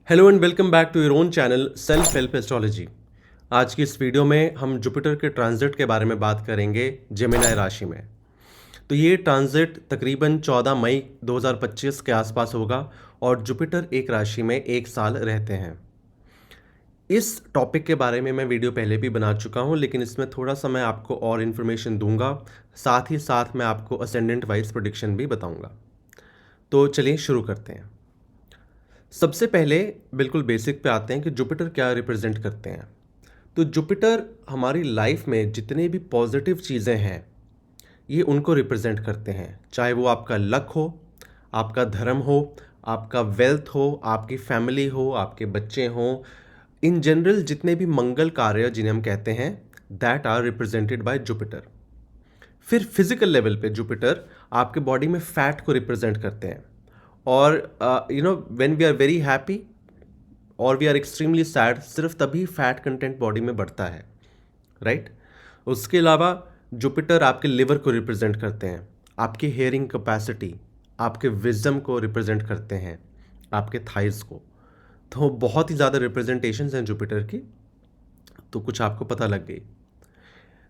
Hello and welcome back to your own channel self help astrology. आज की इस video में हम जुपिटर के ट्रांजिट के बारे में बात करेंगे जेमिनी राशि में। तो ये ट्रांजिट तकरीबन 14 मई 2025 के आसपास होगा और जुपिटर एक राशि में एक साल रहते हैं। इस टॉपिक के बारे में मैं वीडियो पहले भी बना चुका हूँ, लेकिन इसमें थोड़ा सा मैं आपको और इन्फॉर्मेशन दूंगा, साथ ही साथ मैं आपको असेंडेंट वाइज प्रेडिक्शन भी बताऊंगा। तो चलिए शुरू करते हैं। सबसे पहले बिल्कुल बेसिक पे आते हैं कि जुपिटर क्या रिप्रेजेंट करते हैं। तो जुपिटर हमारी लाइफ में जितने भी पॉजिटिव चीज़ें हैं ये उनको रिप्रेजेंट करते हैं, चाहे वो आपका लक हो, आपका धर्म हो, आपका वेल्थ हो, आपकी फैमिली हो, आपके बच्चे हों। इन जनरल जितने भी मंगल कार्य जिन्हें हम कहते हैं that are represented by Jupiter. फिर फिजिकल लेवल पे जुपिटर आपके बॉडी में फैट को रिप्रेजेंट करते हैं। और when we are very happy और वी आर एक्सट्रीमली सैड, सिर्फ तभी फैट कंटेंट बॉडी में बढ़ता है, राइट। उसके अलावा जुपिटर आपके लिवर को रिप्रेजेंट करते हैं, आपकी हेयरिंग कैपेसिटी, आपके विजडम को रिप्रेजेंट करते हैं, आपके थाइज को। तो बहुत ही ज़्यादा रिप्रेजेंटेशंस हैं जुपिटर की, तो कुछ आपको पता लग गई।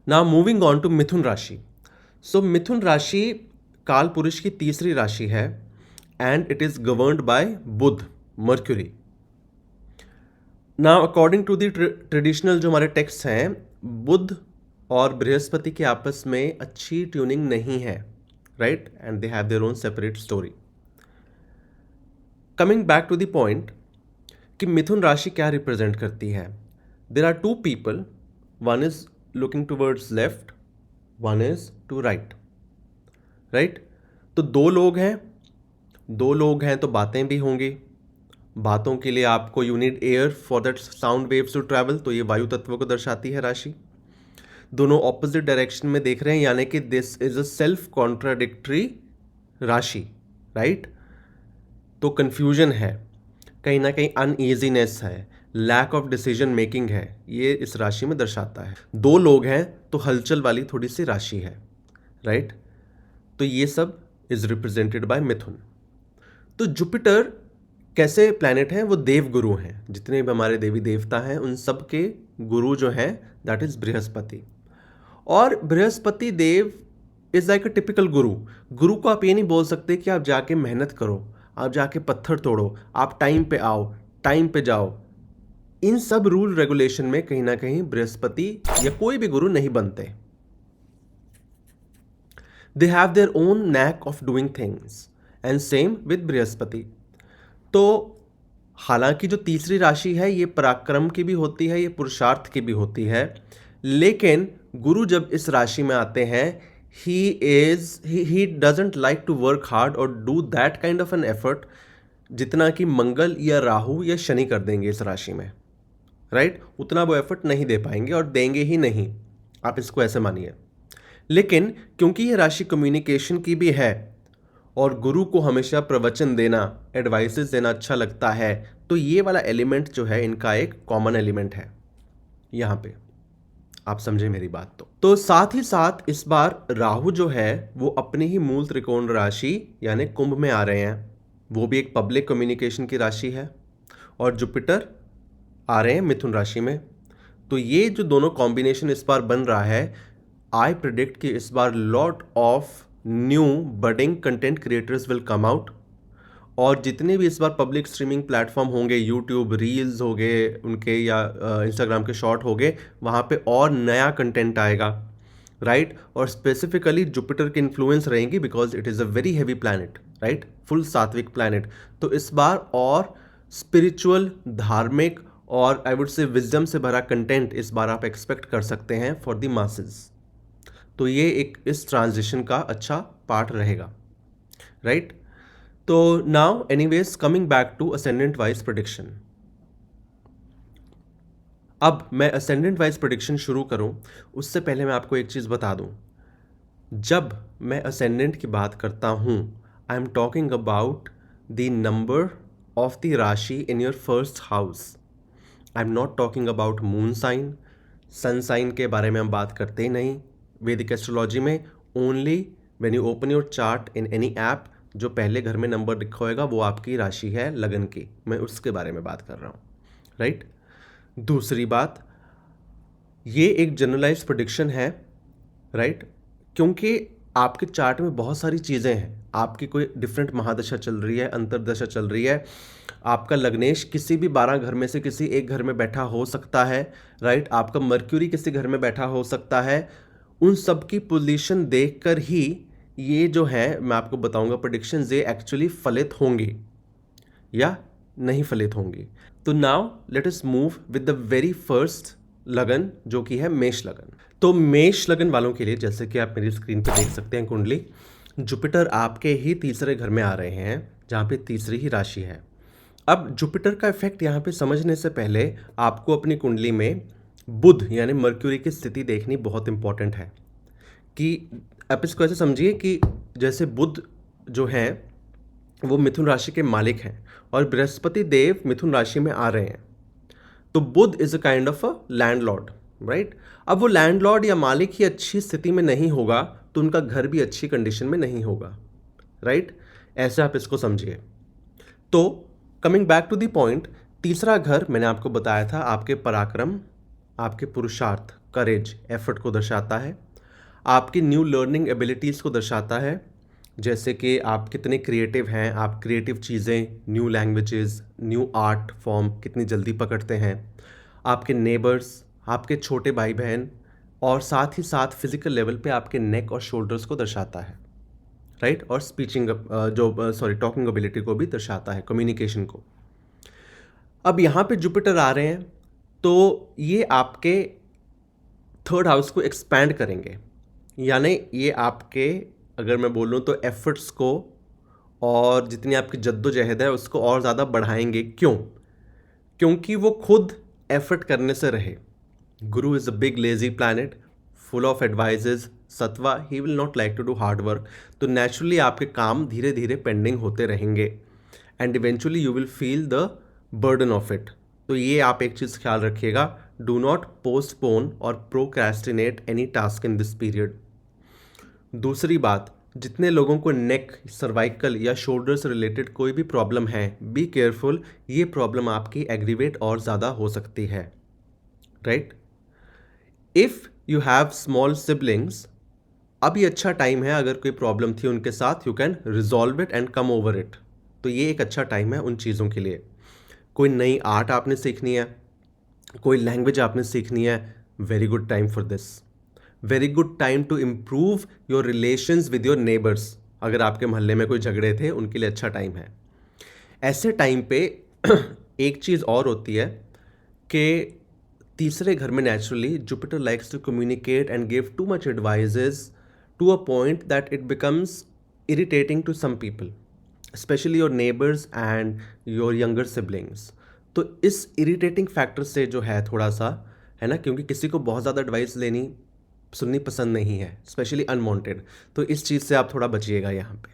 नाउ मूविंग ऑन टू मिथुन राशि। सो मिथुन राशि काल पुरुष की तीसरी राशि है and it is governed by Budh, Mercury. Now according to the traditional जो हमारे टेक्स्ट हैं, बुध और बृहस्पति के आपस में अच्छी ट्यूनिंग नहीं है, right, and they have their own separate story. Coming back to the point कि मिथुन राशि क्या रिप्रेजेंट करती है। There are two people, one is looking towards left, one is to right, right. तो दो लोग हैं तो बातें भी होंगी। बातों के लिए आपको you need air for that sound waves to travel, तो ये वायु तत्व को दर्शाती है राशि। दोनों ऑपोजिट डायरेक्शन में देख रहे हैं, यानी कि this is a self contradictory राशि, राइट। तो कंफ्यूजन है, कहीं ना कहीं अनईजीनेस है, लैक ऑफ डिसीजन मेकिंग है, ये इस राशि में दर्शाता है। दो लोग हैं तो हलचल वाली थोड़ी सी राशि है, राइट। तो ये सब इज रिप्रेजेंटेड बाय मिथुन। तो जुपिटर कैसे प्लैनेट हैं, वो देव गुरु हैं। जितने भी हमारे देवी देवता हैं उन सब के गुरु जो हैं दैट इज बृहस्पति। और बृहस्पति देव इज लाइक अ टिपिकल गुरु। गुरु को आप ये नहीं बोल सकते कि आप जाके मेहनत करो, आप जाके पत्थर तोड़ो, आप टाइम पे आओ, टाइम पे जाओ। इन सब रूल रेगुलेशन में कहीं ना कहीं बृहस्पति या कोई भी गुरु नहीं बनते। दे have their own NAAC of doing things and same with Brihaspati. तो हालांकि जो तीसरी राशि है ये पराक्रम की भी होती है, ये पुरुषार्थ की भी होती है, लेकिन गुरु जब इस राशि में आते हैं he doesn't like to work hard और do that kind of an effort जितना कि मंगल या राहु या शनि कर देंगे इस राशि में, राइट। उतना वो एफर्ट नहीं दे पाएंगे और देंगे ही नहीं, आप इसको ऐसे मानिए। लेकिन क्योंकि ये राशि कम्युनिकेशन की भी है और गुरु को हमेशा प्रवचन देना, एडवाइसेस देना अच्छा लगता है, तो ये वाला एलिमेंट जो है इनका एक कॉमन एलिमेंट है यहाँ पे, आप समझे मेरी बात। तो साथ ही साथ इस बार राहु जो है वो अपनी ही मूल त्रिकोण राशि यानी कुंभ में आ रहे हैं, वो भी एक पब्लिक कम्युनिकेशन की राशि है, और जुपिटर आ रहे हैं मिथुन राशि में। तो ये जो दोनों कॉम्बिनेशन इस बार बन रहा है, आई प्रिडिक्ट कि इस बार lot of new budding content creators will come out. और जितने भी इस बार पब्लिक स्ट्रीमिंग प्लेटफॉर्म होंगे, यूट्यूब रील्स हो गए उनके या इंस्टाग्राम के शॉर्ट हो गए, वहाँ पे और नया कंटेंट आएगा, राइट। और स्पेसिफिकली जुपिटर की इन्फ्लुएंस रहेंगी because it is a very heavy planet, right, full सात्विक प्लैनेट। तो इस बार और स्पिरिचुअल, धार्मिक और आई वुड से विजडम से भरा कंटेंट इस बार आप एक्सपेक्ट कर सकते हैं फॉर द मासेस। तो ये एक इस ट्रांजिशन का अच्छा पार्ट रहेगा, राइट। तो now anyways coming back to ascendant wise prediction. अब मैं असेंडेंट वाइज प्रेडिक्शन शुरू करूं उससे पहले मैं आपको एक चीज़ बता दूं। जब मैं असेंडेंट की बात करता हूं, I am talking about the number of the rashi in your first house. I am not talking about moon sign, sun sign के बारे में हम बात करते ही नहीं वैदिक एस्ट्रोलॉजी में। Only when you open your chart in any app, जो पहले घर में नंबर लिखा होगा वो आपकी राशि है लगन की, मैं उसके बारे में बात कर रहा हूँ, राइट। दूसरी बात, ये एक जनरलाइज्ड प्रेडिक्शन है, राइट, क्योंकि आपके चार्ट में बहुत सारी चीज़ें हैं, आपकी कोई डिफरेंट महादशा चल रही है, अंतरदशा चल रही है, आपका लग्नेश किसी भी 12 घर में से किसी एक घर में बैठा हो सकता है, राइट, आपका मर्क्यूरी किसी घर में बैठा हो सकता है। उन सब की पोजीशन देखकर ही ये जो है मैं आपको बताऊंगा प्रेडिक्शंस ये एक्चुअली फलित होंगी या नहीं फलित होंगी। तो now let us move with the very first लगन, जो कि है मेष लगन। तो मेष लगन वालों के लिए, जैसे कि आप मेरी स्क्रीन पर देख सकते हैं कुंडली, जुपिटर आपके ही तीसरे घर में आ रहे हैं, जहाँ पे तीसरी ही राशि है। अब जुपिटर का इफेक्ट यहाँ पे समझने से पहले आपको अपनी कुंडली में बुध यानी मर्क्यूरी की स्थिति देखनी बहुत इंपॉर्टेंट है। कि आप इसको ऐसे समझिए कि जैसे बुध जो हैं वो मिथुन राशि के मालिक हैं और बृहस्पति देव मिथुन राशि में आ रहे हैं, तो Budh is a kind of a landlord, right. अब वो लैंडलॉर्ड या मालिक ही अच्छी स्थिति में नहीं होगा तो उनका घर भी अच्छी कंडीशन में नहीं होगा, राइट। ऐसे आप इसको समझिए। तो coming back to the point, तीसरा घर मैंने आपको बताया था आपके पराक्रम, आपके पुरुषार्थ, करेज, एफर्ट को दर्शाता है, आपकी न्यू लर्निंग एबिलिटीज़ को दर्शाता है, जैसे कि आप कितने क्रिएटिव हैं, आप क्रिएटिव चीज़ें, new languages, new art form कितनी जल्दी पकड़ते हैं, आपके नेबर्स, आपके छोटे भाई बहन, और साथ ही साथ फिजिकल लेवल पे आपके नेक और शोल्डर्स को दर्शाता है, राइट, और स्पीचिंग टॉकिंग एबिलिटी को भी दर्शाता है, कम्युनिकेशन को। अब यहाँ पे जुपिटर आ रहे हैं तो ये आपके थर्ड हाउस को एक्सपैंड करेंगे, यानी ये आपके, अगर मैं बोलूँ तो एफर्ट्स को और जितनी आपकी जद्दोजहद है उसको और ज़्यादा बढ़ाएंगे। क्यों? क्योंकि वो खुद एफर्ट करने से रहे। Guru is a big lazy planet, full of advises, sattva, he will not like to do hard work, तो नेचुरली आपके काम धीरे धीरे पेंडिंग होते रहेंगे and eventually you will feel the burden of it. तो ये आप एक चीज़ ख्याल रखिएगा, डू नॉट पोस्टपोन और procrastinate any task in this period. दूसरी बात, जितने लोगों को नेक, सर्वाइकल या शोल्डर से रिलेटेड कोई भी प्रॉब्लम है, बी केयरफुल, ये प्रॉब्लम आपकी एग्रीवेट और ज़्यादा हो सकती है, right. If you have small siblings, अभी अच्छा टाइम है, अगर कोई प्रॉब्लम थी उनके साथ, you can resolve it and come over it, तो ये एक अच्छा टाइम है उन चीज़ों के लिए। कोई नई आर्ट आपने सीखनी है, कोई लैंग्वेज आपने सीखनी है, very good time for this. Very good time to improve your relations with your neighbours, अगर आपके मोहल्ले में कोई झगड़े थे उनके लिए अच्छा टाइम है। ऐसे टाइम पे एक चीज़ और होती है कि तीसरे घर में naturally Jupiter likes to communicate and give too much advices to a point that it becomes irritating to some people, specially your neighbours and your younger siblings. तो इस इरिटेटिंग फैक्टर से जो है थोड़ा सा, है ना, क्योंकि किसी को बहुत ज़्यादा एडवाइस सुननी पसंद नहीं है, स्पेशली अनवांटेड, तो इस चीज़ से आप थोड़ा बचिएगा यहाँ पे,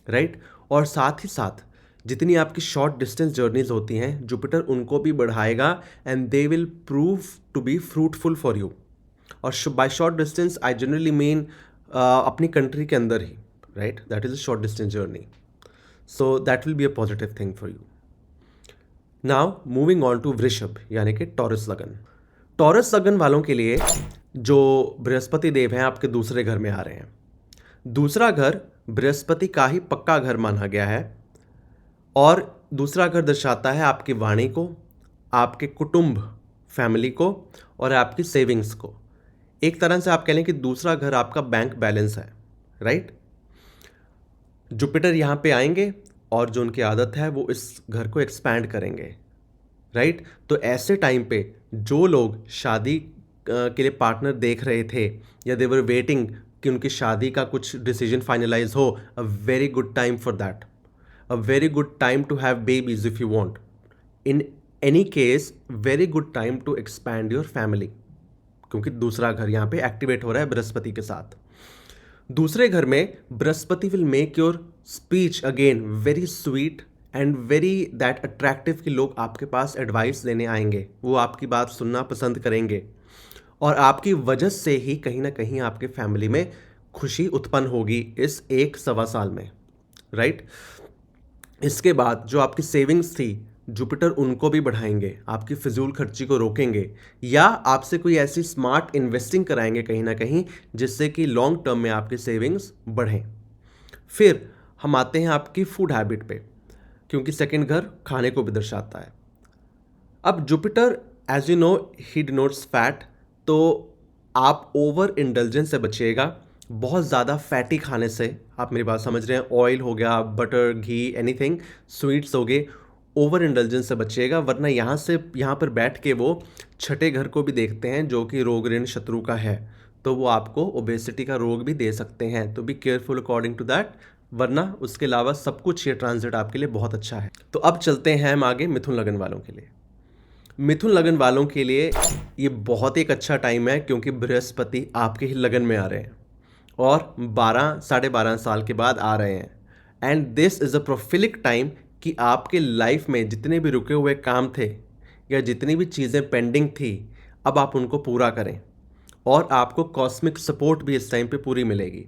राइट। और साथ ही साथ जितनी आपकी शॉर्ट डिस्टेंस जर्नीज होती हैं, जुपिटर उनको भी बढ़ाएगा and they will prove to be fruitful for you. और by short distance I generally mean अपनी कंट्री के अंदर ही, right, that is a short distance journey, so that will be a positive thing for you. Now moving on to Vrishabh यानी कि taurus लगन। Taurus लगन वालों के लिए जो बृहस्पति देव हैं आपके दूसरे घर में आ रहे हैं। दूसरा घर बृहस्पति का ही पक्का घर माना गया है और दूसरा घर दर्शाता है आपकी वाणी को, आपके कुटुंब, फैमिली को और आपकी सेविंग्स को। एक तरह से आप कह लें कि दूसरा घर आपका बैंक बैलेंस है, राइट। जुपिटर यहाँ पे आएंगे और जो उनकी आदत है वो इस घर को एक्सपैंड करेंगे, राइट। तो ऐसे टाइम पे जो लोग शादी के लिए पार्टनर देख रहे थे या दे वर वेटिंग कि उनकी शादी का कुछ डिसीजन फाइनलाइज हो, a very good time for that, a very good time to have babies if you want. In any case very good time to expand your family, क्योंकि दूसरा घर यहाँ पे एक्टिवेट हो रहा है बृहस्पति के साथ। दूसरे घर में Brihaspati will make your speech again very sweet and very that attractive कि लोग आपके पास एडवाइस लेने आएंगे, वो आपकी बात सुनना पसंद करेंगे और आपकी वजह से ही कहीं ना कहीं आपके फैमिली में खुशी उत्पन्न होगी इस 1 सवा साल में, राइट। इसके बाद जो आपकी सेविंग्स थी, जुपिटर उनको भी बढ़ाएंगे, आपकी फिजूल खर्ची को रोकेंगे, या आपसे कोई ऐसी स्मार्ट इन्वेस्टिंग कराएंगे कहीं ना कहीं जिससे कि लॉन्ग टर्म में आपकी सेविंग्स बढ़ें। फिर हम आते हैं आपकी फूड हैबिट पे, क्योंकि सेकंड घर खाने को भी दर्शाता है। अब Jupiter as you know he denotes fat, तो आप ओवर इंडल्जेंस से बचिएगा, बहुत ज़्यादा फैटी खाने से। आप मेरी बात समझ रहे हैं, ऑयल हो गया, बटर, घी, एनीथिंग, स्वीट्स हो गए, ओवर इंडल्जेंस से बचिएगा, वरना यहाँ पर बैठ के वो छठे घर को भी देखते हैं जो कि रोग ऋण शत्रु का है, तो वो आपको ओबेसिटी का रोग भी दे सकते हैं। तो be careful according to that, वरना उसके अलावा सब कुछ ये ट्रांजिट आपके लिए बहुत अच्छा है। तो अब चलते हैं हम आगे मिथुन लगन वालों के लिए। मिथुन लगन वालों के लिए ये बहुत एक अच्छा टाइम है, क्योंकि बृहस्पति आपके ही लगन में आ रहे हैं और 12 साढ़े 12 साल के बाद आ रहे हैं। And this is a prolific time कि आपके लाइफ में जितने भी रुके हुए काम थे या जितनी भी चीज़ें पेंडिंग थी, अब आप उनको पूरा करें, और आपको कॉस्मिक सपोर्ट भी इस टाइम पे पूरी मिलेगी।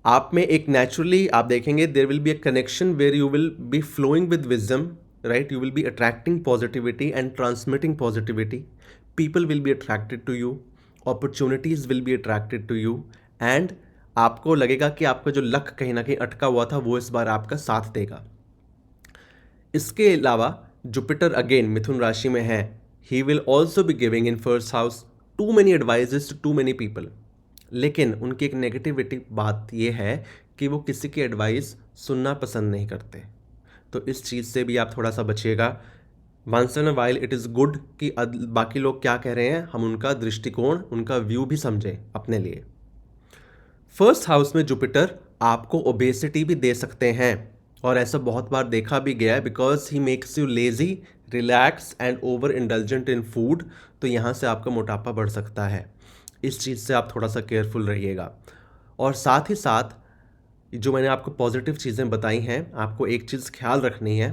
आप में एक नेचुरली आप देखेंगे there will be a connection where you will be flowing with wisdom, right. You will be attracting positivity and transmitting positivity. People will be attracted to you, opportunities will be attracted to you, and आपको लगेगा कि आपका जो luck कहीं ना कहीं अटका हुआ था वो इस बार आपका साथ देगा। इसके अलावा जुपिटर अगेन मिथुन राशि में है, he will also be giving in first house too many advices to many people. लेकिन उनकी एक नेगेटिविटी बात यह है कि वो किसी की एडवाइस सुनना पसंद नहीं करते, तो इस चीज़ से भी आप थोड़ा सा बचिएगा। Once in a while it is good कि बाकी लोग क्या कह रहे हैं हम उनका दृष्टिकोण, उनका व्यू भी समझें अपने लिए। फर्स्ट हाउस में जुपिटर आपको ओबेसिटी भी दे सकते हैं, और ऐसा बहुत बार देखा भी गया है, because he makes you lazy, relax and over indulgent in food. तो यहाँ से आपका मोटापा बढ़ सकता है, इस चीज़ से आप थोड़ा सा केयरफुल रहिएगा। और साथ ही साथ जो मैंने आपको पॉजिटिव चीज़ें बताई हैं, आपको एक चीज़ ख्याल रखनी है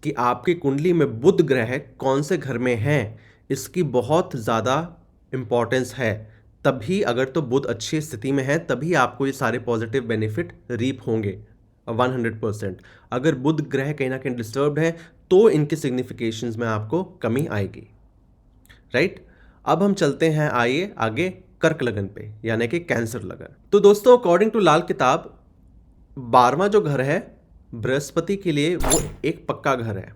कि आपकी कुंडली में बुध ग्रह कौन से घर में हैं, इसकी बहुत ज़्यादा इम्पॉर्टेंस है। तभी अगर तो बुध अच्छी स्थिति में है तभी आपको ये सारे पॉजिटिव बेनिफिट रीप होंगे 100%। अगर बुध ग्रह कहीं ना कहीं डिस्टर्ब्ड है तो इनके सिग्निफिकेशंस में आपको कमी आएगी, राइट। अब हम चलते हैं आइए आगे कर्क लगन पे, यानी कि कैंसर लगन। तो दोस्तों अकॉर्डिंग टू लाल किताब 12वां जो घर है बृहस्पति के लिए वो एक पक्का घर है,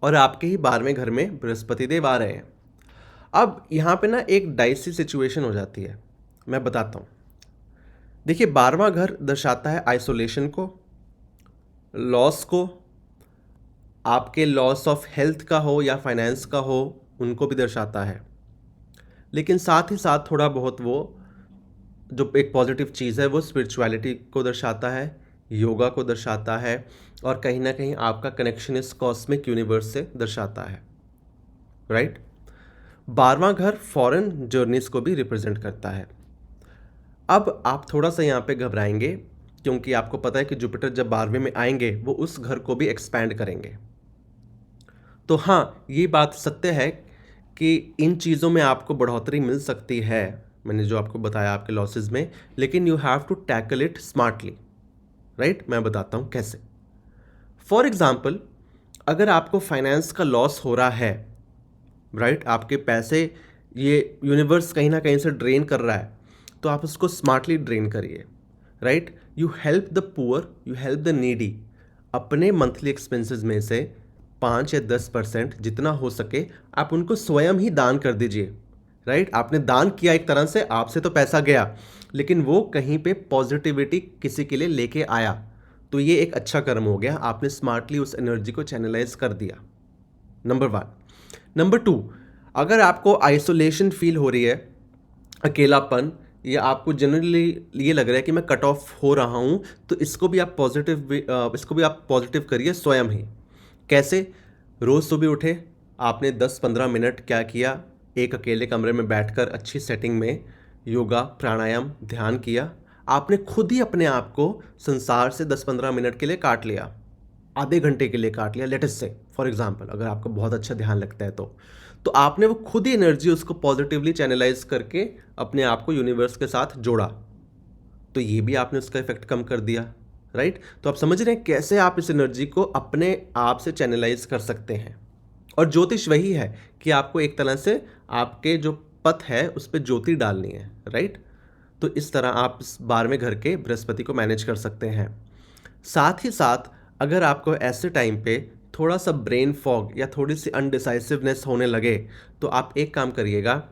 और आपके ही 12वें घर में बृहस्पति देव आ रहे हैं। अब यहाँ पे ना एक डाइसी सिचुएशन हो जाती है, मैं बताता हूँ। देखिए 12वां घर दर्शाता है आइसोलेशन को, लॉस को, आपके लॉस ऑफ हेल्थ का हो या फाइनेंस का हो उनको भी दर्शाता है। लेकिन साथ ही साथ थोड़ा बहुत वो जो एक पॉजिटिव चीज़ है वो स्पिरिचुअलिटी को दर्शाता है, योगा को दर्शाता है, और कहीं ना कहीं आपका कनेक्शन इस कॉस्मिक यूनिवर्स से दर्शाता है, राइट। 12वां घर फॉरेन जर्नीज को भी रिप्रेजेंट करता है। अब आप थोड़ा सा यहाँ पे घबराएंगे, क्योंकि आपको पता है कि जुपिटर जब 12वें में आएंगे वो उस घर को भी एक्सपैंड करेंगे। तो हाँ, ये बात सत्य है कि इन चीज़ों में आपको बढ़ोतरी मिल सकती है, मैंने जो आपको बताया आपके लॉसेस में, लेकिन you have to tackle it smartly, right. मैं बताता हूँ कैसे। फॉर एग्जाम्पल, अगर आपको फाइनेंस का लॉस हो रहा है, राइट, आपके पैसे ये यूनिवर्स कहीं ना कहीं से ड्रेन कर रहा है, तो आप उसको स्मार्टली ड्रेन करिए, right. You help the poor, you help the needy. अपने मंथली एक्सपेंसेस में से 5 या 10% जितना हो सके आप उनको स्वयं ही दान कर दीजिए, राइट। आपने दान किया, एक तरह से आपसे तो पैसा गया, लेकिन वो कहीं पे पॉजिटिविटी किसी के लिए लेके आया, तो ये एक अच्छा कर्म हो गया, आपने स्मार्टली उस एनर्जी को चैनलाइज कर दिया। नंबर 1। नंबर 2, अगर आपको आइसोलेशन फील हो रही है, अकेलापन, या आपको जनरली ये लग रहा है कि मैं कट ऑफ हो रहा हूँ, तो इसको भी आप पॉजिटिव करिए स्वयं ही। कैसे? रोज़ सुबह उठे, आपने 10-15 मिनट क्या किया, एक अकेले कमरे में बैठकर अच्छी सेटिंग में योगा, प्राणायाम, ध्यान किया। आपने खुद ही अपने आप को संसार से 10-15 मिनट के लिए काट लिया, आधे घंटे के लिए काट लिया, लेट अस से फॉर एग्जांपल, अगर आपको बहुत अच्छा ध्यान लगता है तो आपने वो खुद ही एनर्जी उसको पॉजिटिवली चैनलाइज करके अपने आप को यूनिवर्स के साथ जोड़ा, तो ये भी आपने उसका इफेक्ट कम कर दिया, राइट। तो आप समझ रहे हैं कैसे आप इस एनर्जी को अपने आप से चैनलाइज कर सकते हैं। और ज्योतिष वही है कि आपको एक तरह से आपके जो पथ है उस पर ज्योति डालनी है, राइट। तो इस तरह आप इस 12वें घर के बृहस्पति को मैनेज कर सकते हैं। साथ ही साथ अगर आपको ऐसे टाइम पे थोड़ा सा ब्रेन फॉग या थोड़ी सी अनडिसाइसिवनेस होने लगे तो आप एक काम करिएगा।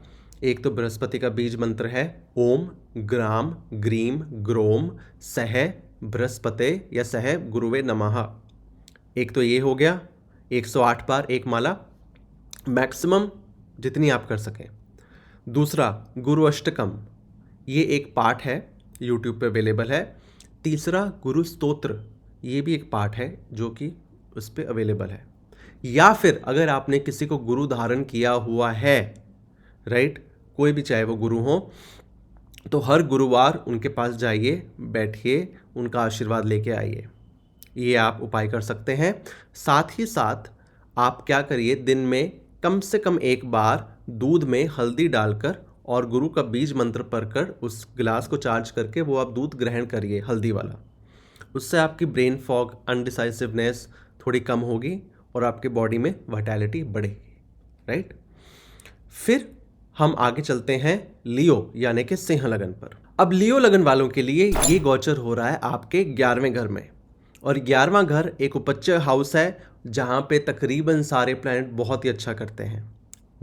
एक तो बृहस्पति का बीज मंत्र है ओम ग्राम ग्रीम ग्रोम सह बृहस्पते या सह गुरुवे नमः। एक तो ये हो गया 108 बार एक माला, मैक्सिमम जितनी आप कर सकें। दूसरा गुरु अष्टकम, ये एक पाठ है, यूट्यूब पे अवेलेबल है। तीसरा गुरु स्तोत्र, ये भी एक पाठ है जो कि उस पर अवेलेबल है। या फिर अगर आपने किसी को गुरु धारण किया हुआ है, राइट, कोई भी चाहे वो गुरु हो, तो हर गुरुवार उनके पास जाइए, बैठिए, उनका आशीर्वाद लेके आइए। ये आप उपाय कर सकते हैं। साथ ही साथ आप क्या करिए, दिन में कम से कम एक बार दूध में हल्दी डालकर और गुरु का बीज मंत्र पढ़कर उस गिलास को चार्ज करके वो आप दूध ग्रहण करिए हल्दी वाला। उससे आपकी ब्रेन फॉग अनडिसाइसिवनेस थोड़ी कम होगी और आपके बॉडी में वाइटैलिटी बढ़ेगी, राइट। फिर हम आगे चलते हैं लियो यानी कि सिंह लगन पर। अब लियो लगन वालों के लिए ये गोचर हो रहा है आपके 11वें घर में, और 11वां घर एक उपच्य हाउस है जहाँ पे तकरीबन सारे प्लैनेट बहुत ही अच्छा करते हैं।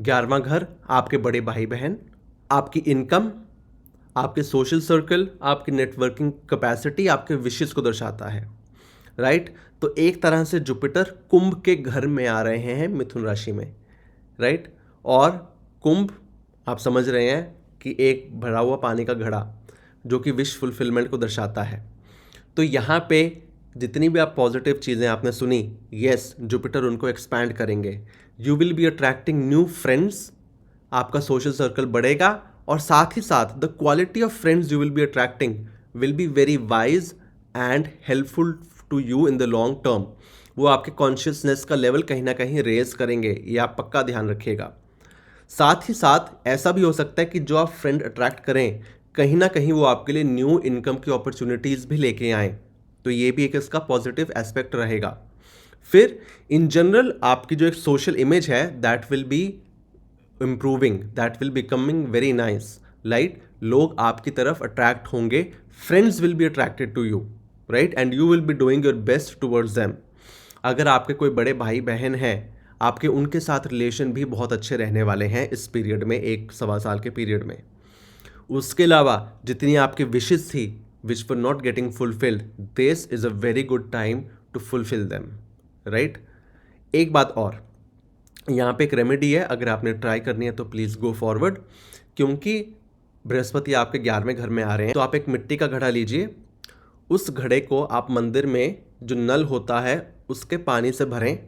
11वां घर आपके बड़े भाई बहन, आपकी इनकम, आपके सोशल सर्कल, आपकी नेटवर्किंग कैपेसिटी, आपके विशेष को दर्शाता है, राइट। तो एक तरह से जुपिटर कुंभ के घर में आ रहे हैं मिथुन राशि में, राइट। और कुंभ आप समझ रहे हैं कि एक भरा हुआ पानी का घड़ा जो कि विश फुलफिलमेंट को दर्शाता है। तो यहाँ पे जितनी भी आप पॉजिटिव चीज़ें आपने सुनी, यस, जुपिटर उनको एक्सपैंड करेंगे। You will be attracting new friends, आपका सोशल सर्कल बढ़ेगा, और साथ ही साथ the quality of friends you will be attracting will be very wise and helpful to you in the long term. वो आपके कॉन्शियसनेस का लेवल कहीं ना कहीं रेज करेंगे, ये आप पक्का ध्यान रखिएगा। साथ ही साथ ऐसा भी हो सकता है कि जो आप फ्रेंड अट्रैक्ट करें कहीं ना कहीं वो आपके लिए न्यू इनकम की अपॉर्चुनिटीज़ भी लेके आएँ, तो ये भी एक इसका पॉजिटिव एस्पेक्ट रहेगा। फिर इन जनरल आपकी जो एक सोशल इमेज है that will be improving, that will becoming very nice, right. लोग आपकी तरफ अट्रैक्ट होंगे, friends will be attracted to you, right, and you will be doing your best towards them. अगर आपके कोई बड़े भाई बहन हैं, आपके उनके साथ रिलेशन भी बहुत अच्छे रहने वाले हैं इस पीरियड में, 1-1.25 साल के पीरियड में। उसके अलावा जितनी आपकी विशेस थी which were not getting fulfilled, this is a very good time to fulfil them, right. एक बात और, यहाँ पे एक रेमेडी है, अगर आपने ट्राई करनी है तो प्लीज़ गो फॉरवर्ड। क्योंकि बृहस्पति आपके 11वें घर में आ रहे हैं, तो आप एक मिट्टी का घड़ा लीजिए, उस घड़े को आप मंदिर में जो नल होता है उसके पानी से भरें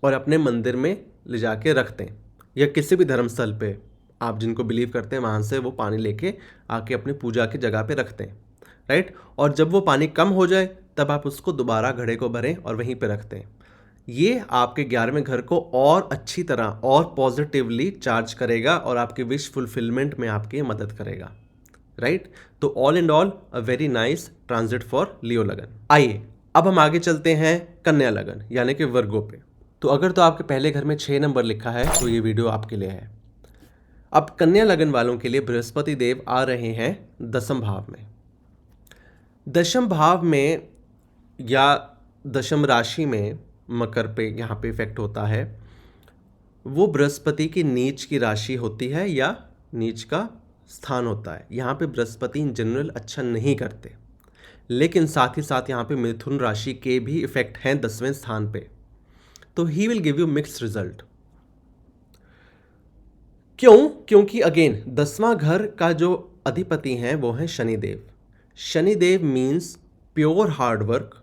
और अपने मंदिर में ले जाके रख दें, या किसी भी धर्मस्थल पे आप जिनको बिलीव करते हैं वहाँ से वो पानी लेके आके अपनी पूजा की जगह पे रख दें, राइट। और जब वो पानी कम हो जाए तब आप उसको दोबारा घड़े को भरें और वहीं पे रख दें। ये आपके 11वें घर को और अच्छी तरह और पॉजिटिवली चार्ज करेगा और आपके विश फुलफिलमेंट में आपकी मदद करेगा, राइट। तो all and all a very nice transit for Leo lagan. आइए अब हम आगे चलते हैं कन्या लगन यानी कि वर्गो पे। तो अगर तो आपके पहले घर में 6 नंबर लिखा है तो ये वीडियो आपके लिए है। अब कन्या लगन वालों के लिए बृहस्पति देव आ रहे हैं 10म भाव में। 10म भाव में या 10म राशि में मकर पे यहाँ पे इफेक्ट होता है, वो बृहस्पति की नीच की राशि होती है या नीच का स्थान होता है। यहाँ पे बृहस्पति इन जनरल अच्छा नहीं करते, लेकिन साथ ही साथ यहाँ पे मिथुन राशि के भी इफेक्ट हैं 10वें स्थान पे, तो he will give you mixed result. क्यों? क्योंकि अगेन 10वां घर का जो अधिपति हैं वो हैं Shanidev. Shanidev means pure hard work,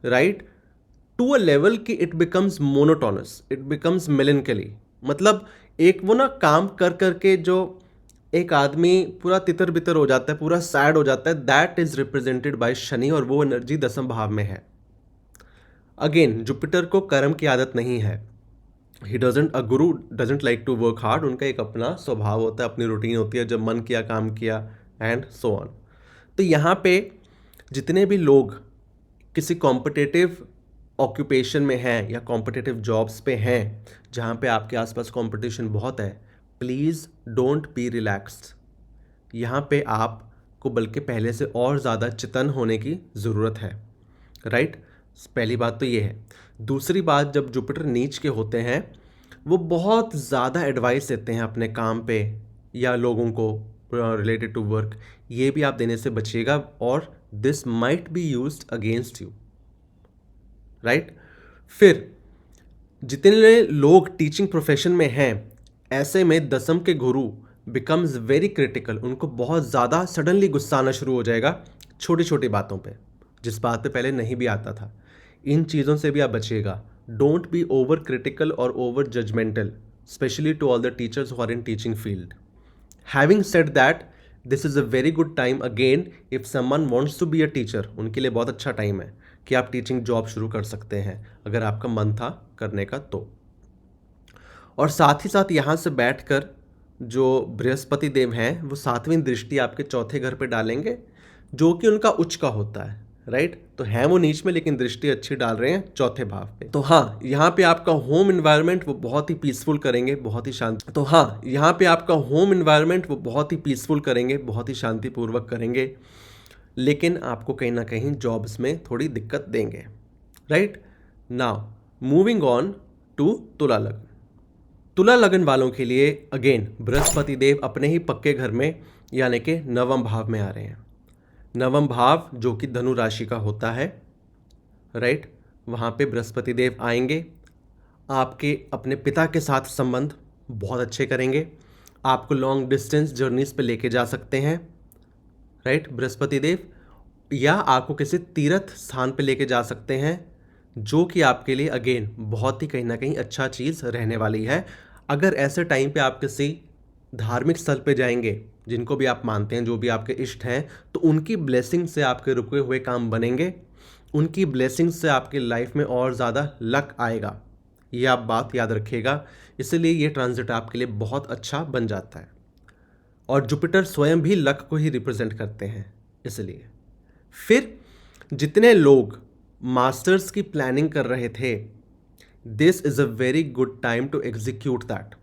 right, to a level कि it becomes monotonous, it becomes melancholy. मतलब एक वो ना काम कर करके जो एक आदमी पूरा तितर बितर हो जाता है, पूरा सैड हो जाता है, that is represented by Shani, और वो एनर्जी 10म भाव में है। अगेन जुपिटर को कर्म की आदत नहीं है, ही doesn't, a guru doesn't like to work hard, उनका एक अपना स्वभाव होता है, अपनी रूटीन होती है, जब मन किया काम किया एंड सो ऑन। तो यहाँ पे जितने भी लोग किसी कॉम्पिटिटिव ऑक्यूपेशन में हैं या कॉम्पिटिटिव जॉब्स पे हैं जहाँ पे आपके आसपास कंपटीशन बहुत है, प्लीज़ डोंट बी रिलैक्स्ड। यहाँ पे आपको बल्कि पहले से और ज़्यादा चेतन होने की ज़रूरत है, राइट। पहली बात तो ये है। दूसरी बात, जब जुपिटर नीच के होते हैं वो बहुत ज़्यादा एडवाइस देते हैं अपने काम पे या लोगों को रिलेटेड टू वर्क, ये भी आप देने से बचिएगा और this might be used against you, right. फिर जितने लोग टीचिंग प्रोफेशन में हैं, ऐसे में दसम के गुरु बिकम्स वेरी क्रिटिकल। उनको बहुत ज़्यादा सडनली गुस्सा आना शुरू हो जाएगा छोटी छोटी बातों पे, जिस बात पे पहले नहीं भी आता था। इन चीज़ों से भी आप बचिएगा। डोंट बी ओवर क्रिटिकल और over judgemental, specially to all the teachers who are in teaching field. Having said that, this is a very good time again if someone wants to be a teacher, उनके लिए बहुत अच्छा time है कि आप teaching job शुरू कर सकते हैं अगर आपका मन था करने का तो। और साथ ही साथ यहाँ से बैठकर जो बृहस्पति देव हैं वो 7वीं दृष्टि आपके चौथे घर पे डालेंगे, जो कि उनका उच्च का होता है, राइट। तो हैं वो नीच में, लेकिन दृष्टि अच्छी डाल रहे हैं चौथे भाव पे। तो हाँ, यहाँ पे आपका होम इन्वायरमेंट वो बहुत ही पीसफुल करेंगे, बहुत ही शांति। तो हाँ, यहाँ पे आपका होम इन्वायरमेंट वो बहुत ही पीसफुल करेंगे, बहुत ही शांतिपूर्वक करेंगे, लेकिन आपको कहीं ना कहीं जॉब्स में थोड़ी दिक्कत देंगे, right. Now moving on to Tula lagna. तुला लगन वालों के लिए अगेन बृहस्पति देव अपने ही पक्के घर में यानी कि नवम भाव में आ रहे हैं। नवम भाव जो कि धनु राशि का होता है, राइट। वहाँ पे बृहस्पति देव आएंगे, आपके अपने पिता के साथ संबंध बहुत अच्छे करेंगे, आपको लॉन्ग डिस्टेंस जर्नीज पे लेके जा सकते हैं, राइट, बृहस्पति देव। या आपको किसी तीर्थ स्थान पे लेके जा सकते हैं, जो कि आपके लिए अगेन बहुत ही कहीं ना कहीं अच्छा चीज़ रहने वाली है। अगर ऐसे टाइम पे आप किसी धार्मिक स्थल पे जाएंगे, जिनको भी आप मानते हैं, जो भी आपके इष्ट हैं, तो उनकी ब्लेसिंग से आपके रुके हुए काम बनेंगे, उनकी ब्लेसिंग से आपकी लाइफ में और ज़्यादा लक आएगा। ये आप बात याद रखिएगा। इसलिए ये ट्रांजिट आपके लिए बहुत अच्छा बन जाता है। और जुपिटर स्वयं भी लक को ही रिप्रेजेंट करते हैं, इसलिए। फिर जितने लोग मास्टर्स की प्लानिंग कर रहे थे, this is a very good time to execute that.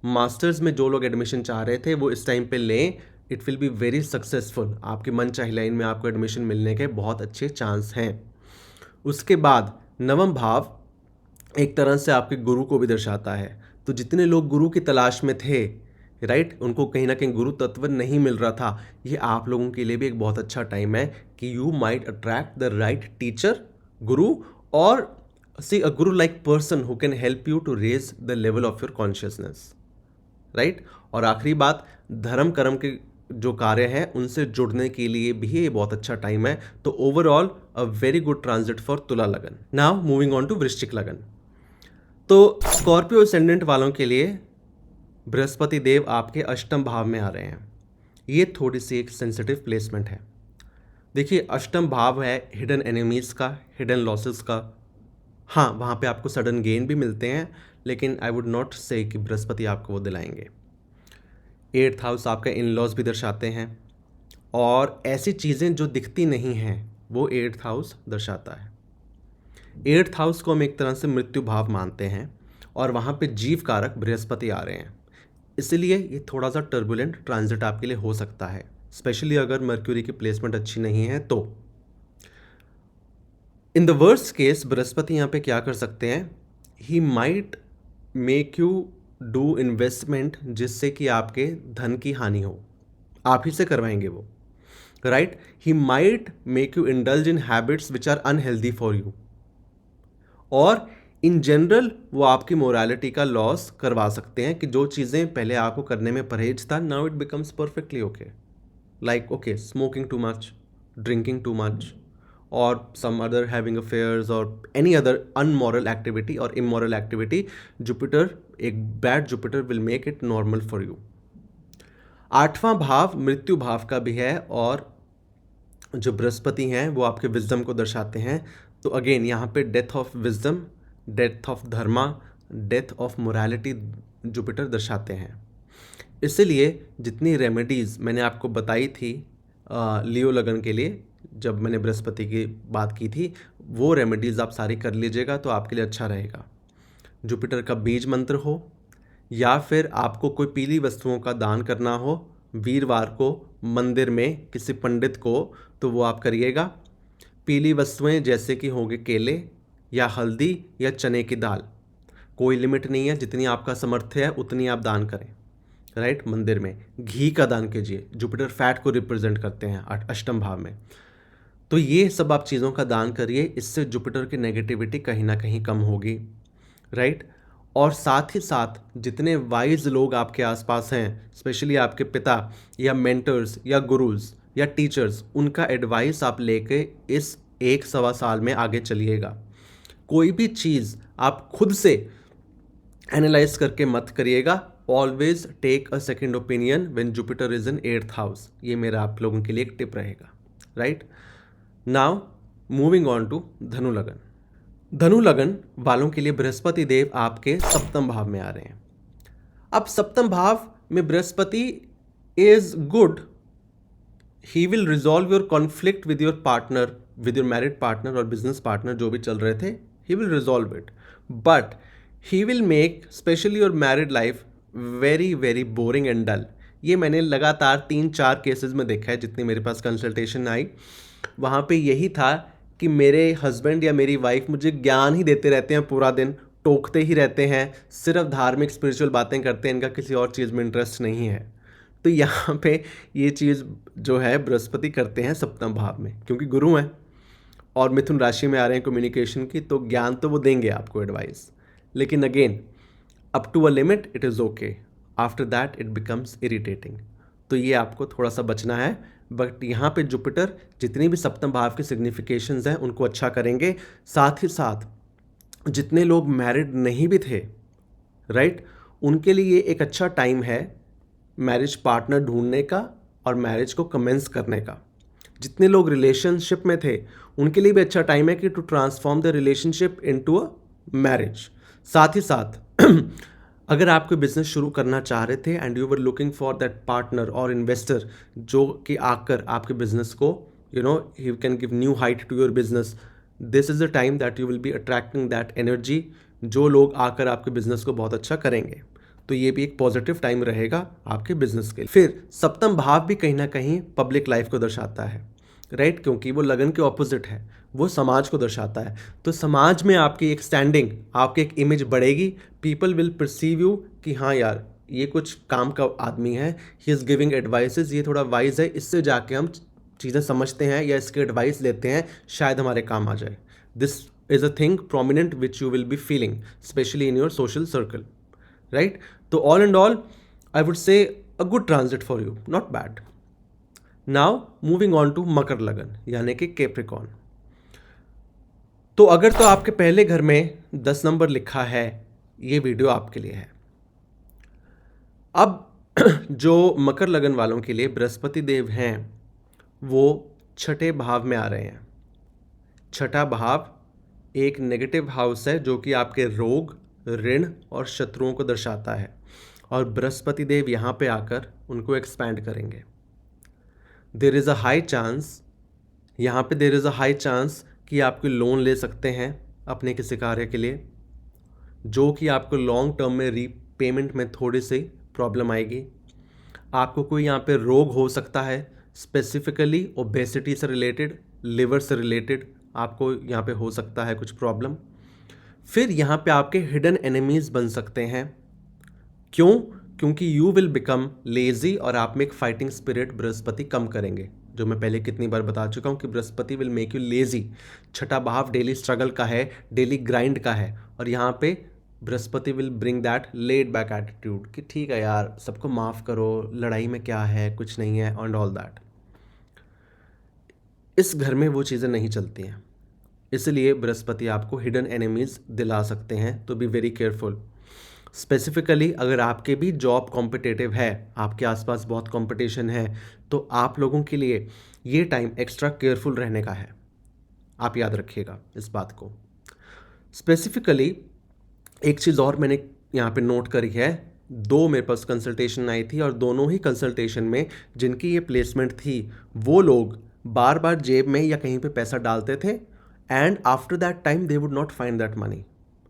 Masters में जो लोग एडमिशन चाह रहे थे वो इस टाइम पे लें, it will be very successful. आपकी मन चाही लाइन में आपको एडमिशन मिलने के बहुत अच्छे चांस हैं। उसके बाद नवम भाव एक तरह से आपके गुरु को भी दर्शाता है। तो जितने लोग गुरु की तलाश में थे, राइट, उनको कहीं ना कहीं गुरु तत्व नहीं मिल रहा था, ये आप लोगों के लिए भी एक बहुत अच्छा टाइम है कि you might attract the right teacher, guru, और see a guru like person who can help you to raise the level of your consciousness, right. और आखिरी बात, धर्म कर्म के जो कार्य हैं उनसे जुड़ने के लिए भी ये बहुत अच्छा टाइम है। तो overall a very good transit for तुला लगन। नाउ मूविंग ऑन टू वृश्चिक लगन। तो स्कॉर्पियो असेंडेंट वालों के लिए बृहस्पति देव आपके अष्टम भाव में आ रहे हैं। ये थोड़ी सी एक सेंसिटिव प्लेसमेंट है। देखिए, अष्टम भाव है हिडन एनिमीज़ का, हिडन लॉसेस का। हाँ, वहाँ पे आपको सडन गेन भी मिलते हैं, लेकिन आई वुड नॉट से कि बृहस्पति आपको वो दिलाएंगे। 8th हाउस आपका इन लॉज भी दर्शाते हैं, और ऐसी चीज़ें जो दिखती नहीं हैं वो 8th हाउस दर्शाता है। 8th हाउस को हम एक तरह से मृत्यु भाव मानते हैं, और वहाँ पे जीव कारक बृहस्पति आ रहे हैं। इसलिए ये थोड़ा सा टर्बुलेंट ट्रांजिट आपके लिए हो सकता है, स्पेशली अगर मर्क्यूरी की प्लेसमेंट अच्छी नहीं है तो। In the worst case Brihaspati यहाँ पे क्या कर सकते हैं, ही might make you do investment जिससे कि आपके धन की हानि हो, आप ही से करवाएंगे वो, right. He might make you indulge in habits which are unhealthy for you, और इन जनरल वो आपकी मोरालिटी का लॉस करवा सकते हैं कि जो चीज़ें पहले आपको करने में परहेज था, now it becomes perfectly okay, like okay smoking too much, drinking too much, और सम अदर हैविंग अफेयर्स और एनी अदर अनमोरल एक्टिविटी और इमोरल एक्टिविटी। जुपिटर, एक bad Jupiter will make it normal for you. 8वां भाव मृत्यु भाव का भी है, और जो बृहस्पति हैं वो आपके विजडम को दर्शाते हैं। तो अगेन यहाँ पे death of wisdom, death of Dharma, death of morality Jupiter दर्शाते हैं। इसलिए जितनी रेमेडीज़ मैंने आपको बताई थी लियो लगन के लिए, जब मैंने बृहस्पति की बात की थी, वो रेमेडीज़ आप सारी कर लीजिएगा तो आपके लिए अच्छा रहेगा। जुपिटर का बीज मंत्र हो, या फिर आपको कोई पीली वस्तुओं का दान करना हो वीरवार को मंदिर में किसी पंडित को, तो वो आप करिएगा। पीली वस्तुएं जैसे कि होंगे केले या हल्दी या चने की दाल, कोई लिमिट नहीं है, जितनी आपका सामर्थ्य है उतनी आप दान करें, राइट। मंदिर में घी का दान कीजिए, जुपिटर फैट को रिप्रेजेंट करते हैं अष्टम भाव में। तो ये सब आप चीज़ों का दान करिए, इससे जुपिटर की नेगेटिविटी कहीं ना कहीं कम होगी, राइट। और साथ ही साथ जितने वाइज लोग आपके आसपास हैं, स्पेशली आपके पिता या मेंटर्स या गुरुज या टीचर्स, उनका एडवाइस आप लेके इस 1-1.25 साल में आगे चलिएगा। कोई भी चीज़ आप खुद से एनालाइज करके मत करिएगा। Always take a second opinion when Jupiter is in 8th house. ये मेरा आप लोगों के लिए एक टिप रहेगा, right. Now moving on to Dhanu lagan. धनु लगन वालों के लिए बृहस्पति देव आपके सप्तम भाव में आ रहे हैं। अब सप्तम भाव में Brihaspati is good, he will resolve your conflict with your partner, with your married partner और बिजनेस पार्टनर, जो भी चल रहे थे, he will resolve it, but he will make specially your married life very very boring and dull. ये मैंने लगातार 3-4 cases में देखा है, जितनी मेरे पास कंसल्टेशन आई वहाँ पे यही था कि मेरे हस्बैंड या मेरी वाइफ मुझे ज्ञान ही देते रहते हैं, पूरा दिन टोकते ही रहते हैं, सिर्फ धार्मिक स्पिरिचुअल बातें करते हैं, इनका किसी और चीज़ में इंटरेस्ट नहीं है। तो यहाँ पे ये चीज़ जो है बृहस्पति करते हैं सप्तम भाव में, क्योंकि गुरु हैं और मिथुन राशि में आ रहे हैं कम्युनिकेशन की, तो ज्ञान तो वो देंगे आपको एडवाइस, लेकिन again up to a limit it is okay, after that it becomes irritating. तो ये आपको थोड़ा सा बचना है। बट यहाँ पे जुपिटर जितनी भी सप्तम भाव की सिग्निफिकेशंस हैं उनको अच्छा करेंगे। साथ ही साथ जितने लोग मैरिड नहीं भी थे, राइट, उनके लिए एक अच्छा टाइम है मैरिज पार्टनर ढूंढने का और मैरिज को कमेंस करने का। जितने लोग रिलेशनशिप में थे उनके लिए भी अच्छा टाइम है कि to transform the relationship into a marriage. साथ ही साथ अगर आप कोई बिजनेस शुरू करना चाह रहे थे and you were looking for that partner और इन्वेस्टर जो कि आकर आपके बिजनेस को he can give new height to your business, this is the time that you will be attracting that energy, जो लोग आकर आपके बिजनेस को बहुत अच्छा करेंगे। तो ये भी एक पॉजिटिव टाइम रहेगा आपके बिजनेस के लिए। फिर सप्तम भाव भी कहीं ना कहीं पब्लिक लाइफ को दर्शाता है, राइट, क्योंकि वो लगन के ऑपोजिट है, वो समाज को दर्शाता है। तो समाज में आपकी एक स्टैंडिंग, आपकी एक इमेज बढ़ेगी, पीपल विल परसीव यू कि हाँ यार ये कुछ काम का आदमी है, ही इज़ गिविंग एडवाइसेस, ये थोड़ा वाइज है, इससे जाके हम चीज़ें समझते हैं या इसके एडवाइस लेते हैं, शायद हमारे काम आ जाए। This is a thing prominent which you will be feeling specially in your social circle, right. तो all and all I would say a good transit for you, not bad. Now moving on to Makar lagan यानी कि Capricorn. तो अगर तो आपके पहले घर में 10 नंबर लिखा है, ये वीडियो आपके लिए है। अब जो मकर लगन वालों के लिए बृहस्पति देव हैं वो छठे भाव में आ रहे हैं। छठा भाव एक नेगेटिव हाउस है जो कि आपके रोग, ऋण और शत्रुओं को दर्शाता है, और बृहस्पति देव यहाँ पे आकर उनको एक्सपैंड करेंगे। There is a high chance, यहाँ पे there is a high chance कि आप कोई लोन ले सकते हैं अपने किसी कार्य के लिए, जो कि आपको लॉन्ग टर्म में रीपेमेंट में थोड़ी सी प्रॉब्लम आएगी। आपको कोई यहाँ पे रोग हो सकता है, स्पेसिफिकली ओबेसिटी से रिलेटेड, लिवर से रिलेटेड आपको यहाँ पे हो सकता है कुछ प्रॉब्लम। फिर यहाँ पे आपके हिडन एनिमीज़ बन सकते हैं। क्यों? क्योंकि यू विल बिकम लेजी और आप में एक फाइटिंग स्पिरिट बृहस्पति कम करेंगे, जो मैं पहले कितनी बार बता चुका हूँ कि Brihaspati will make you lazy. छठा भाव डेली स्ट्रगल का है, डेली ग्राइंड का है, और यहाँ पे Brihaspati will bring that laid back attitude कि ठीक है यार, सबको माफ़ करो, लड़ाई में क्या है, कुछ नहीं है, एंड ऑल दैट। इस घर में वो चीज़ें नहीं चलती हैं, इसलिए बृहस्पति आपको हिडन एनिमीज़ दिला सकते हैं, तो बी वेरी केयरफुल। स्पेसिफिकली अगर आपके भी जॉब कॉम्पिटिटिव है, आपके आसपास बहुत कंपटीशन है, तो आप लोगों के लिए ये टाइम एक्स्ट्रा केयरफुल रहने का है, आप याद रखिएगा इस बात को। स्पेसिफिकली एक चीज़ और मैंने यहाँ पे नोट करी है, 2 मेरे पास कंसल्टेशन आई थी और दोनों ही कंसल्टेशन में जिनकी ये प्लेसमेंट थी वो लोग बार बार जेब में या कहीं पे पैसा डालते थे, and after that time they would not find that money.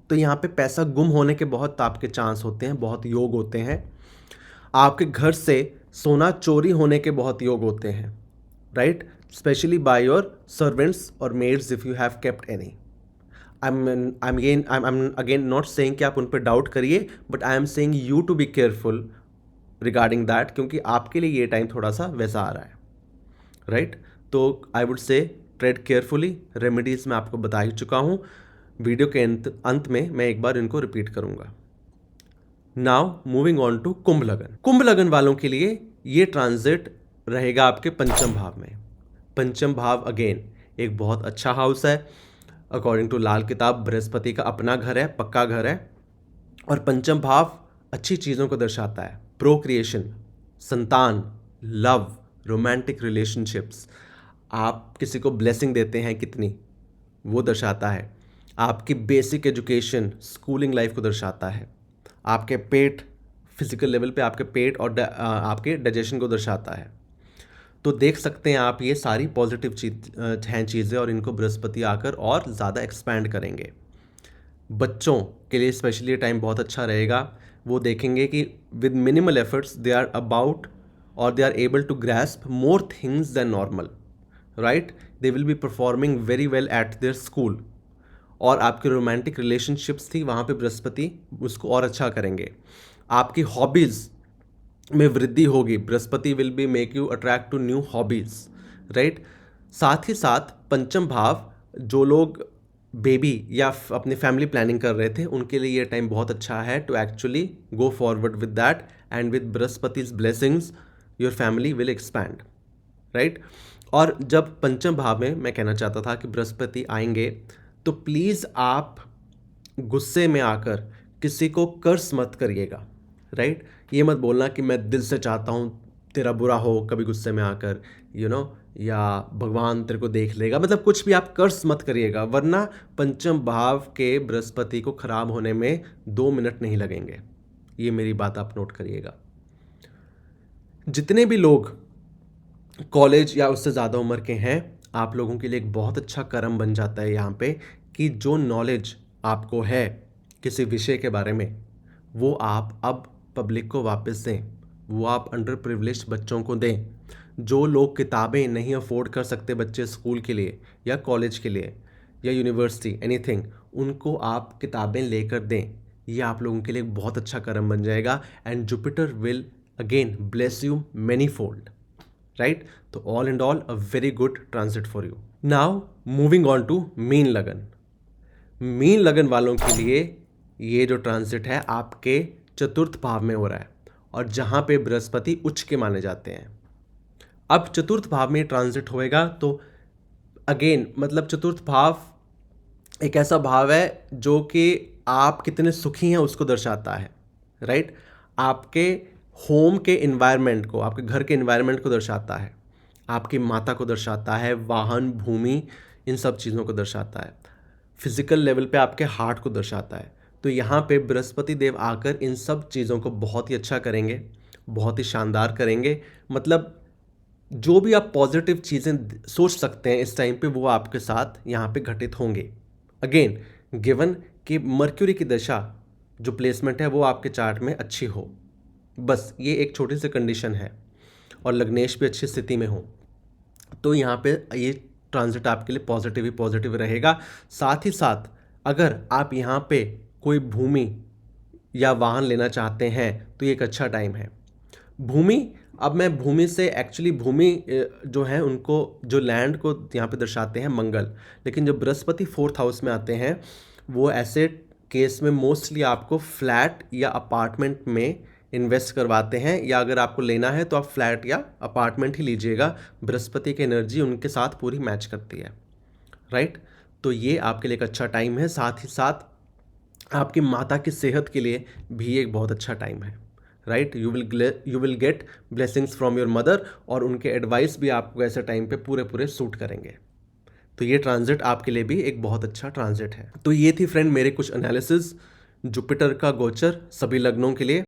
तो यहाँ पे पैसा गुम होने के बहुत आपके चांस होते हैं, बहुत योग होते हैं। आपके घर से सोना चोरी होने के बहुत योग होते हैं, right, specially by your servants और maids if you have kept any. I'm again not saying कि आप उन पर डाउट करिए, but I am saying you to be careful regarding that, क्योंकि आपके लिए ये टाइम थोड़ा सा वैसा आ रहा है, राइट। तो आई वुड से ट्रेड केयरफुली। रेमेडीज़ मैं आपको बता ही चुका हूँ, वीडियो के अंत में मैं एक बार इनको रिपीट करूँगा। नाउ मूविंग ऑन टू कुंभ लगन। कुंभ लगन वालों के लिए ये ट्रांजिट रहेगा आपके पंचम भाव में। पंचम भाव अगेन एक बहुत अच्छा हाउस है, अकॉर्डिंग टू लाल किताब बृहस्पति का अपना घर है, पक्का घर है। और पंचम भाव अच्छी चीज़ों को दर्शाता है, प्रोक्रिएशन, संतान, लव, रोमांटिक रिलेशनशिप्स, आप किसी को ब्लेसिंग देते हैं कितनी, वो दर्शाता है। आपकी बेसिक एजुकेशन, स्कूलिंग लाइफ को दर्शाता है। आपके पेट, फिजिकल लेवल पे आपके पेट और आपके डाइजेशन को दर्शाता है। तो देख सकते हैं आप, ये सारी पॉजिटिव हैं चीज़ें, और इनको बृहस्पति आकर और ज़्यादा एक्सपैंड करेंगे। बच्चों के लिए स्पेशली ये टाइम बहुत अच्छा रहेगा। वो देखेंगे कि with minimal efforts they are about और they are able to grasp more things than normal, right. They will be performing very well at their school. और आपकी रोमांटिक रिलेशनशिप्स थी, वहाँ पे बृहस्पति उसको और अच्छा करेंगे। आपकी हॉबीज़ में वृद्धि होगी, Brihaspati will be make you attract to new hobbies, right. साथ ही साथ पंचम भाव, जो लोग बेबी या अपनी फैमिली प्लानिंग कर रहे थे, उनके लिए ये टाइम बहुत अच्छा है to actually go forward with that, and with Brihaspati's blessings your family will expand, right. और जब पंचम भाव में मैं कहना चाहता था कि बृहस्पति आएंगे, तो प्लीज़ आप गुस्से में आकर किसी को कर्स मत करिएगा, राइट। ये मत बोलना कि मैं दिल से चाहता हूँ तेरा बुरा हो, कभी गुस्से में आकर, या भगवान तेरे को देख लेगा, मतलब कुछ भी आप कर्स मत करिएगा, वरना पंचम भाव के बृहस्पति को खराब होने में 2 मिनट नहीं लगेंगे। ये मेरी बात आप नोट करिएगा। जितने भी लोग कॉलेज या उससे ज़्यादा उम्र के हैं, आप लोगों के लिए एक बहुत अच्छा कर्म बन जाता है यहाँ पे, कि जो नॉलेज आपको है किसी विषय के बारे में, वो आप अब पब्लिक को वापस दें, वो आप अंडर प्रिविलेज्ड बच्चों को दें। जो लोग किताबें नहीं अफोर्ड कर सकते बच्चे स्कूल के लिए या कॉलेज के लिए या यूनिवर्सिटी एनीथिंग, उनको आप किताबें लेकर दें। ये आप लोगों के लिए एक बहुत अच्छा कर्म बन जाएगा, and Jupiter will again bless you many fold, right. तो all and all a very good transit for you. Now moving on to Meen lagan. Meen lagan वालों के लिए ये जो ट्रांजिट है आपके चतुर्थ भाव में हो रहा है, और जहाँ पे बृहस्पति उच्च के माने जाते हैं। अब चतुर्थ भाव में ट्रांजिट होएगा, तो अगेन मतलब चतुर्थ भाव एक ऐसा भाव है जो कि आप कितने सुखी हैं उसको दर्शाता है, राइट। आपके होम के इन्वायरमेंट को, आपके घर के इन्वायरमेंट को दर्शाता है, आपकी माता को दर्शाता है, वाहन, भूमि, इन सब चीज़ों को दर्शाता है। फिजिकल लेवल पे आपके हार्ट को दर्शाता है। तो यहाँ पे बृहस्पति देव आकर इन सब चीज़ों को बहुत ही अच्छा करेंगे, बहुत ही शानदार करेंगे। मतलब जो भी आप पॉजिटिव चीज़ें सोच सकते हैं इस टाइम पे, वो आपके साथ यहाँ पे घटित होंगे। अगेन गिवन कि मर्क्यूरी की दशा जो प्लेसमेंट है वो आपके चार्ट में अच्छी हो, बस ये एक छोटी सी कंडीशन है, और लग्नेश भी अच्छी स्थिति में हो, तो यहाँ पे ये ट्रांजिट आपके लिए पॉजिटिव ही पॉजिटिव रहेगा। साथ ही साथ अगर आप यहाँ पे कोई भूमि या वाहन लेना चाहते हैं तो ये एक अच्छा टाइम है। भूमि, अब मैं भूमि से एक्चुअली भूमि जो है उनको, जो लैंड को यहाँ पे दर्शाते हैं मंगल, लेकिन जब बृहस्पति 4th हाउस में आते हैं, वो ऐसे केस में मोस्टली आपको फ्लैट या अपार्टमेंट में इन्वेस्ट करवाते हैं, या अगर आपको लेना है तो आप फ्लैट या अपार्टमेंट ही लीजिएगा। बृहस्पति की एनर्जी उनके साथ पूरी मैच करती है, राइट। तो ये आपके लिए एक अच्छा टाइम है। साथ ही साथ आपकी माता की सेहत के लिए भी एक बहुत अच्छा टाइम है, right. You will get blessings from your mother, और उनके एडवाइस भी आपको ऐसे टाइम पे पूरे सूट करेंगे। तो ये ट्रांजिट आपके लिए भी एक बहुत अच्छा ट्रांजिट है। तो ये थी फ्रेंड मेरे कुछ एनालिसिस जुपिटर का गोचर सभी लग्नों के लिए।